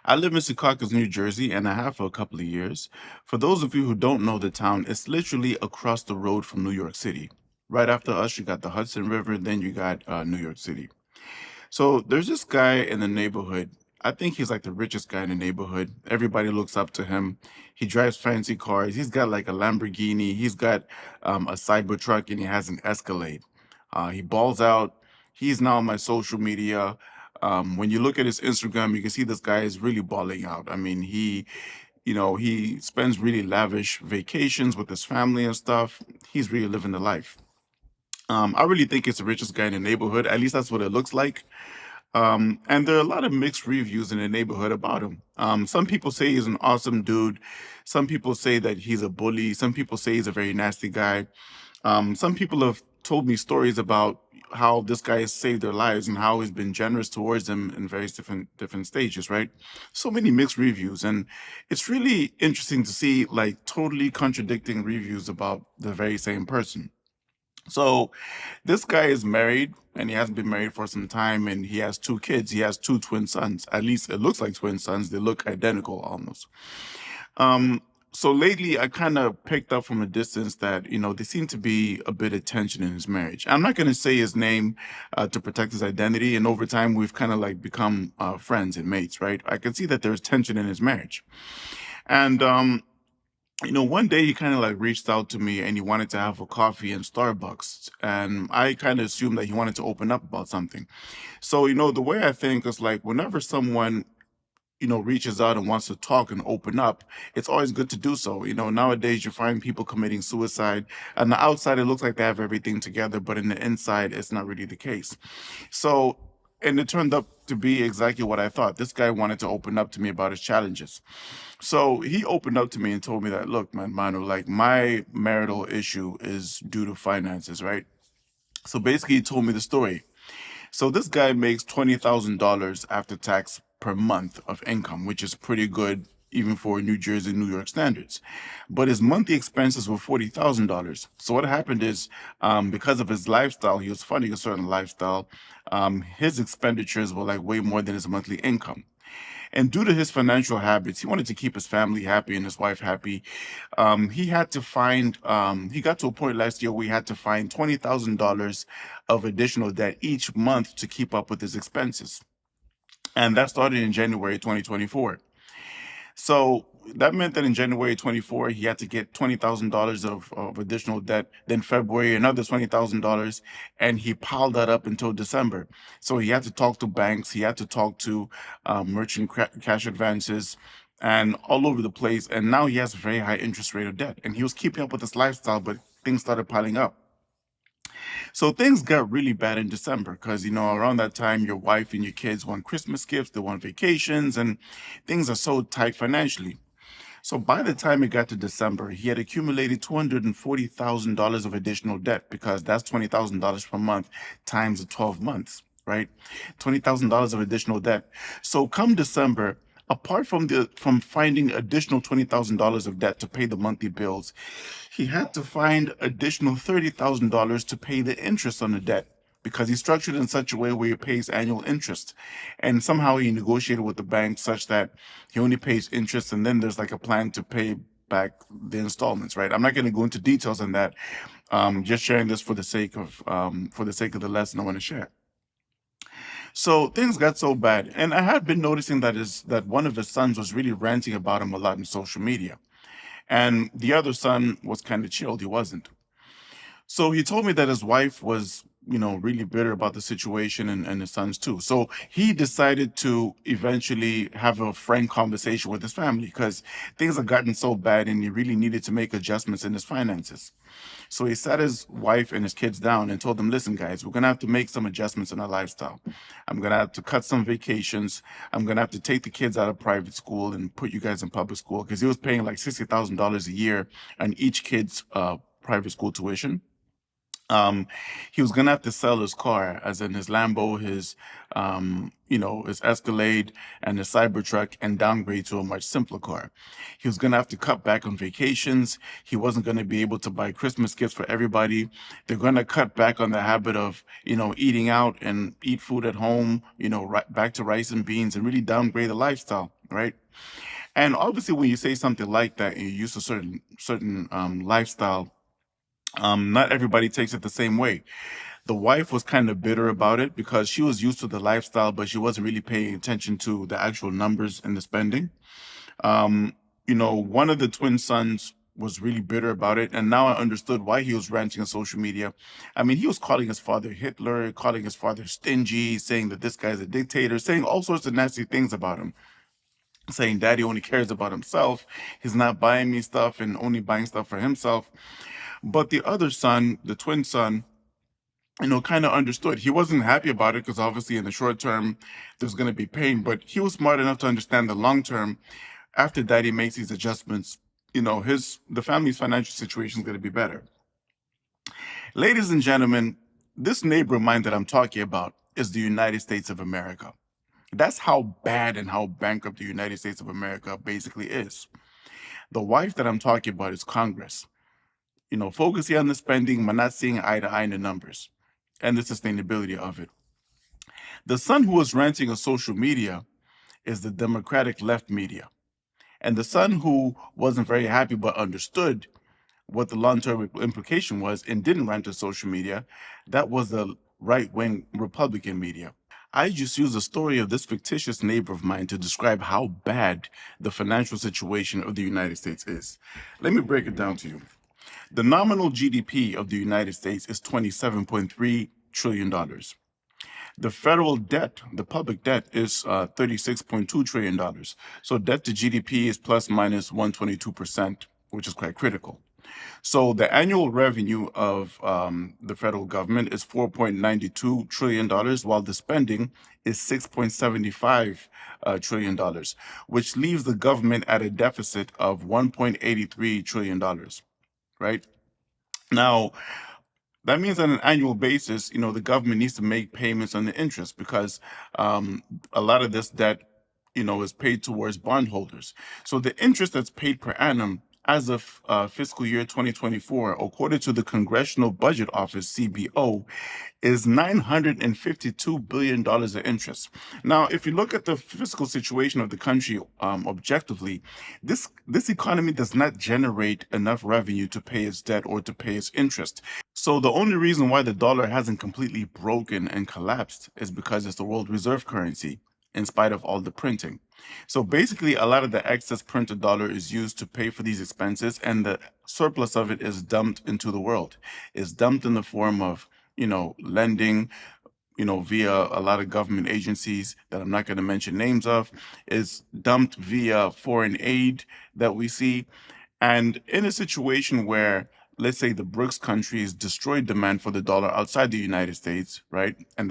I live in Secaucus, New Jersey, and I have for a couple of years. For those of you who don't know the town, it's literally across the road from New York City. Right after us, you got the Hudson River, then you got New York City. So there's this guy in the neighborhood. I think he's like the richest guy in the neighborhood. Everybody looks up to him. He drives fancy cars. He's got like a Lamborghini. He's got a Cybertruck, and he has an Escalade. He balls out. He's now on my social media. When you look at his Instagram, you can see this guy is really balling out. I mean, he spends really lavish vacations with his family and stuff. He's really living the life. I really think it's the richest guy in the neighborhood. At least that's what it looks like. And there are a lot of mixed reviews in the neighborhood about him. Some people say he's an awesome dude. Some people say that he's a bully. Some people say he's a very nasty guy. Some people have told me stories about how this guy has saved their lives and how he's been generous towards them in various different stages, right? So many mixed reviews, and it's really interesting to see like totally contradicting reviews about the very same person. So this guy is married and he has been married for some time and he has two kids. He has two twin sons. At least it looks like twin sons. They look identical almost. So lately I kind of picked up from a distance that, there seem to be a bit of tension in his marriage. I'm not going to say his name to protect his identity. And over time, we've kind of like become friends and mates, right? I can see that there's tension in his marriage. And one day he kind of like reached out to me and he wanted to have a coffee in Starbucks. And I kind of assumed that he wanted to open up about something. So, the way I think is like whenever someone, reaches out and wants to talk and open up, it's always good to do so. Nowadays you find people committing suicide. On the outside, it looks like they have everything together, but in the inside, it's not really the case. So, and it turned up to be exactly what I thought. This guy wanted to open up to me about his challenges. So he opened up to me and told me that, look, man, Manu, like my marital issue is due to finances, right? So basically, he told me the story. So this guy makes $20,000 after tax per month of income, which is pretty good even for New Jersey, New York standards. But his monthly expenses were $40,000. So what happened is, because of his lifestyle, he was funding a certain lifestyle. His expenditures were like way more than his monthly income. And due to his financial habits, he wanted to keep his family happy and his wife happy. He had to find, he got to a point last year where he had to find $20,000 of additional debt each month to keep up with his expenses. And that started in January 2024. So that meant that in January 24, he had to get $20,000 of additional debt. Then February, another $20,000. And he piled that up until December. So he had to talk to banks. He had to talk to merchant cash advances and all over the place. And now he has a very high interest rate of debt. And he was keeping up with his lifestyle, but things started piling up. So things got really bad in December because, around that time, your wife and your kids want Christmas gifts, they want vacations, and things are so tight financially. So by the time it got to December, he had accumulated $240,000 of additional debt because that's $20,000 per month times the 12 months, right? $20,000 of additional debt. So come December, apart from finding additional $20,000 of debt to pay the monthly bills, he had to find additional $30,000 to pay the interest on the debt because he structured it in such a way where he pays annual interest. And somehow he negotiated with the bank such that he only pays interest and then there's like a plan to pay back the installments, right? I'm not going to go into details on that. Just sharing this for the sake of the lesson I want to share. So things got so bad, and I had been noticing that one of his sons was really ranting about him a lot in social media, and the other son was kind of chilled. He wasn't. So he told me that his wife was, really bitter about the situation and his sons too. So he decided to eventually have a frank conversation with his family because things had gotten so bad and he really needed to make adjustments in his finances. So he sat his wife and his kids down and told them, listen, guys, we're going to have to make some adjustments in our lifestyle. I'm going to have to cut some vacations. I'm going to have to take the kids out of private school and put you guys in public school because he was paying like $60,000 a year on each kid's private school tuition. He was gonna have to sell his car, as in his Lambo, his Escalade and his Cybertruck, and downgrade to a much simpler car. He was gonna have to cut back on vacations. He wasn't gonna be able to buy Christmas gifts for everybody. They're gonna cut back on the habit of, eating out and eat food at home, back to rice and beans and really downgrade the lifestyle. right? And obviously, when you say something like that and you use a certain lifestyle, not everybody takes it the same way. The wife was kind of bitter about it because she was used to the lifestyle, but she wasn't really paying attention to the actual numbers and the spending. Um, one of the twin sons was really bitter about it, and now I understood why he was ranting on social media. I mean, he was calling his father Hitler, calling his father stingy, saying that this guy's a dictator, saying all sorts of nasty things about him, saying daddy only cares about himself. He's not buying me stuff and only buying stuff for himself. But the other son, the twin son, kind of understood. He wasn't happy about it because obviously in the short term there's going to be pain, but he was smart enough to understand the long term. After daddy makes these adjustments, the family's financial situation is going to be better. Ladies and gentlemen, this neighbor of mine that I'm talking about is the United States of America. That's how bad and how bankrupt the United States of America basically is. The wife that I'm talking about is Congress. Focusing on the spending, but not seeing eye to eye in the numbers and the sustainability of it. The son who was ranting on social media is the Democratic left media. And the son who wasn't very happy but understood what the long-term implication was and didn't rant on social media, that was the right-wing Republican media. I just used the story of this fictitious neighbor of mine to describe how bad the financial situation of the United States is. Let me break it down to you. The nominal GDP of the United States is $27.3 trillion. The federal debt, the public debt, is $36.2 trillion. So debt to GDP is plus minus 122%, which is quite critical. So the annual revenue of the federal government is $4.92 trillion, while the spending is $6.75 trillion, which leaves the government at a deficit of $1.83 trillion, right? Now, that means on an annual basis, the government needs to make payments on the interest because a lot of this debt, is paid towards bondholders. So the interest that's paid per annum as of fiscal year 2024, according to the Congressional Budget Office, CBO, is $952 billion of interest. Now, if you look at the fiscal situation of the country objectively, this economy does not generate enough revenue to pay its debt or to pay its interest. So the only reason why the dollar hasn't completely broken and collapsed is because it's the world reserve currency, in spite of all the printing. So basically, a lot of the excess printed dollar is used to pay for these expenses, and the surplus of it is dumped into the world. It's dumped in the form of, lending, via a lot of government agencies that I'm not going to mention names of, is dumped via foreign aid that we see. And in a situation where, let's say, the BRICS countries destroyed demand for the dollar outside the United States, right? And